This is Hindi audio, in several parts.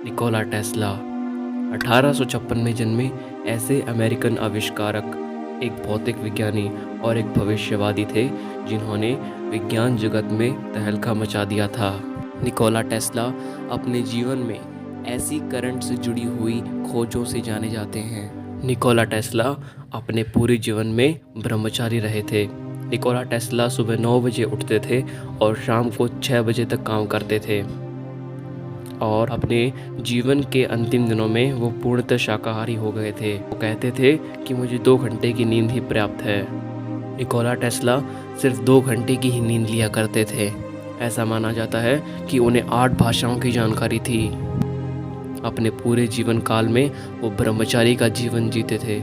निकोला टेस्ला 1856 में जन्मे ऐसे अमेरिकन आविष्कारक, एक भौतिक विज्ञानी और एक भविष्यवादी थे जिन्होंने विज्ञान जगत में तहलका मचा दिया था। निकोला टेस्ला अपने जीवन में ऐसी करंट से जुड़ी हुई खोजों से जाने जाते हैं। निकोला टेस्ला अपने पूरे जीवन में ब्रह्मचारी रहे थे। निकोला टेस्ला सुबह 9 बजे उठते थे और शाम को 6 बजे तक काम करते थे और अपने जीवन के अंतिम दिनों में वो पूर्णतः शाकाहारी हो गए थे। वो कहते थे कि मुझे 2 घंटे की नींद ही पर्याप्त है। निकोला टेस्ला सिर्फ 2 घंटे की ही नींद लिया करते थे। ऐसा माना जाता है कि उन्हें 8 भाषाओं की जानकारी थी। अपने पूरे जीवन काल में वो ब्रह्मचारी का जीवन जीते थे।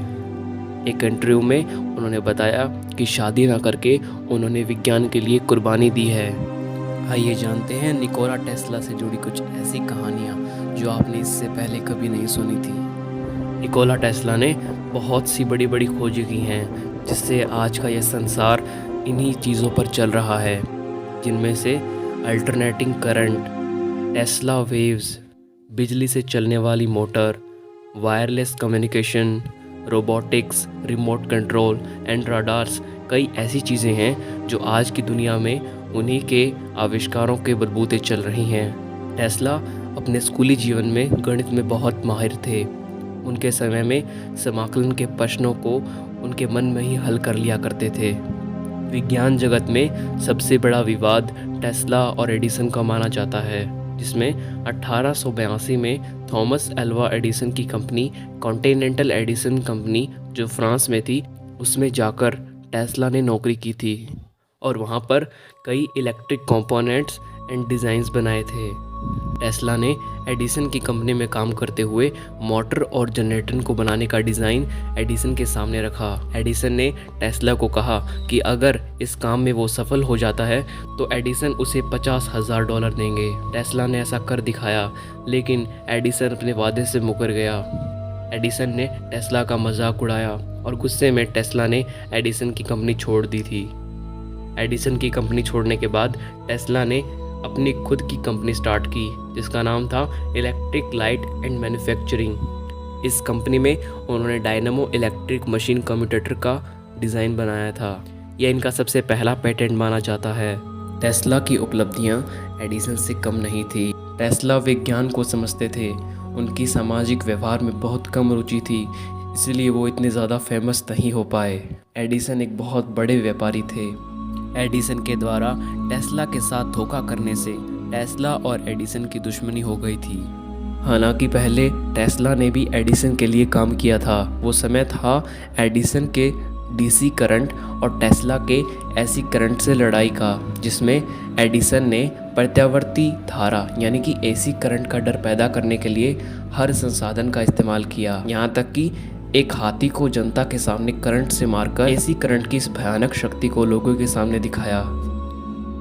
एक इंटरव्यू में उन्होंने बताया कि शादी न करके उन्होंने विज्ञान के लिए कुर्बानी दी है। आइए जानते हैं निकोला टेस्ला से जुड़ी कुछ ऐसी कहानियाँ जो आपने इससे पहले कभी नहीं सुनी थी। निकोला टेस्ला ने बहुत सी बड़ी बड़ी खोजें की हैं जिससे आज का यह संसार इन्हीं चीज़ों पर चल रहा है, जिनमें से अल्टरनेटिंग करंट, टेस्ला वेव्स, बिजली से चलने वाली motor, wireless communication, robotics, remote control and radars, कई ऐसी चीज़ें हैं जो आज की दुनिया में उन्हीं के आविष्कारों के बलबूते चल रही हैं। टेस्ला अपने स्कूली जीवन में गणित में बहुत माहिर थे। उनके समय में समाकलन के प्रश्नों को उनके मन में ही हल कर लिया करते थे। विज्ञान जगत में सबसे बड़ा विवाद टेस्ला और एडिसन का माना जाता है, जिसमें 1882 में थॉमस एल्वा एडिसन की कंपनी कॉन्टिनेंटल एडिसन कंपनी जो फ्रांस में थी, उसमें जाकर टेस्ला ने नौकरी की थी और वहाँ पर कई इलेक्ट्रिक कंपोनेंट्स एंड डिज़ाइंस बनाए थे। टेस्ला ने एडिसन की कंपनी में काम करते हुए मोटर और जनरेटर को बनाने का डिज़ाइन एडिसन के सामने रखा। एडिसन ने टेस्ला को कहा कि अगर इस काम में वो सफल हो जाता है तो एडिसन उसे $50,000 देंगे। टेस्ला ने ऐसा कर दिखाया, लेकिन एडिसन अपने वादे से मुकर गया। एडिसन ने टेस्ला का मजाक उड़ाया और गुस्से में टेस्ला ने एडिसन की कंपनी छोड़ दी थी। एडिसन की कंपनी छोड़ने के बाद टेस्ला ने अपनी खुद की कंपनी स्टार्ट की जिसका नाम था इलेक्ट्रिक लाइट एंड मैन्युफैक्चरिंग। इस कंपनी में उन्होंने डायनामो इलेक्ट्रिक मशीन कम्यूटेटर का डिज़ाइन बनाया था। यह इनका सबसे पहला पेटेंट माना जाता है। टेस्ला की उपलब्धियां एडिसन से कम नहीं थी। टेस्ला विज्ञान को समझते थे। उनकी सामाजिक व्यवहार में बहुत कम रुचि थी, इसलिए वो इतने ज़्यादा फेमस नहीं हो पाए। एडिसन एक बहुत बड़े व्यापारी थे। एडिसन के द्वारा टेस्ला के साथ धोखा करने से टेस्ला और एडिसन की दुश्मनी हो गई थी। हालांकि पहले टेस्ला ने भी एडिसन के लिए काम किया था। वो समय था एडिसन के डीसी करंट और टेस्ला के एसी करंट से लड़ाई का, जिसमें एडिसन ने प्रत्यावर्ती धारा यानी कि एसी करंट का डर पैदा करने के लिए हर संसाधन का इस्तेमाल किया। यहाँ तक कि एक हाथी को जनता के सामने करंट से मारकर एसी करंट की इस भयानक शक्ति को लोगों के सामने दिखाया।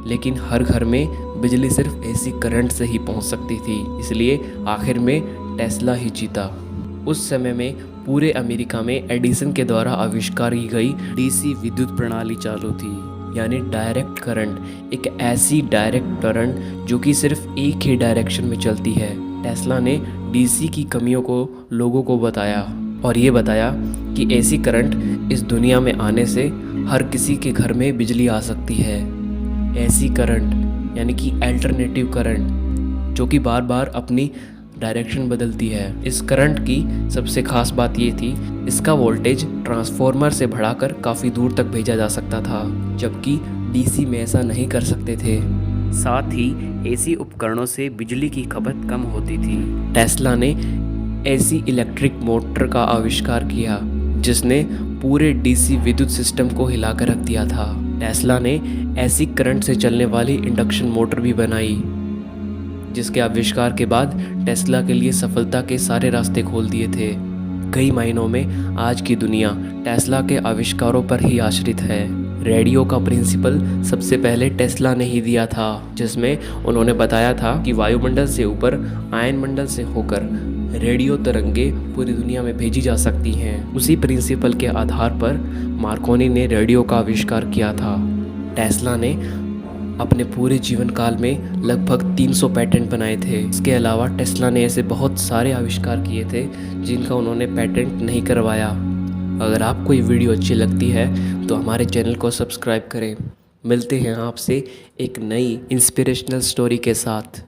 लेकिन हर घर में बिजली सिर्फ एसी करंट से ही पहुंच सकती थी, इसलिए आखिर में टेस्ला ही जीता। उस समय में पूरे अमेरिका में एडिसन के द्वारा आविष्कार की गई डीसी विद्युत प्रणाली चालू थी, यानी डायरेक्ट करंट, एक ऐसी डायरेक्ट करंट जो कि सिर्फ एक ही डायरेक्शन में चलती है। टेस्ला ने डीसी की कमियों को लोगों को बताया और ये बताया कि एसी करंट इस दुनिया में आने से हर किसी के घर में बिजली आ सकती है। एसी करंट यानी कि अल्टरनेटिव करंट, जो कि बार बार अपनी डायरेक्शन बदलती है। इस करंट की सबसे खास बात ये थी, इसका वोल्टेज ट्रांसफार्मर से बढ़ाकर काफ़ी दूर तक भेजा जा सकता था, जबकि डीसी में ऐसा नहीं कर सकते थे। साथ ही एसी उपकरणों से बिजली की खपत कम होती थी। टेस्ला ने एसी इलेक्ट्रिक मोटर का आविष्कार किया जिसने पूरे डीसी विद्युत सिस्टम को हिलाकर रख दिया था। टेस्ला ने एसी करंट से चलने वाली इंडक्शन मोटर भी बनाई, जिसके आविष्कार के बाद टेस्ला के लिए सफलता के सारे रास्ते खोल दिए थे। कई महीनों में आज की दुनिया टेस्ला के आविष्कारों पर ही आश्रित है। रेडियो का प्रिंसिपल सबसे पहले टेस्ला ने ही दिया था, जिसमें उन्होंने बताया था कि वायुमंडल से ऊपर आयन मंडल से होकर रेडियो तरंगे पूरी दुनिया में भेजी जा सकती हैं। उसी प्रिंसिपल के आधार पर मार्कोनी ने रेडियो का आविष्कार किया था। टेस्ला ने अपने पूरे जीवन काल में लगभग 300 पैटेंट बनाए थे। इसके अलावा टेस्ला ने ऐसे बहुत सारे आविष्कार किए थे जिनका उन्होंने पैटेंट नहीं करवाया। अगर आपको ये वीडियो अच्छी लगती है तो हमारे चैनल को सब्सक्राइब करें। मिलते हैं आपसे एक नई इंस्पिरेशनल स्टोरी के साथ।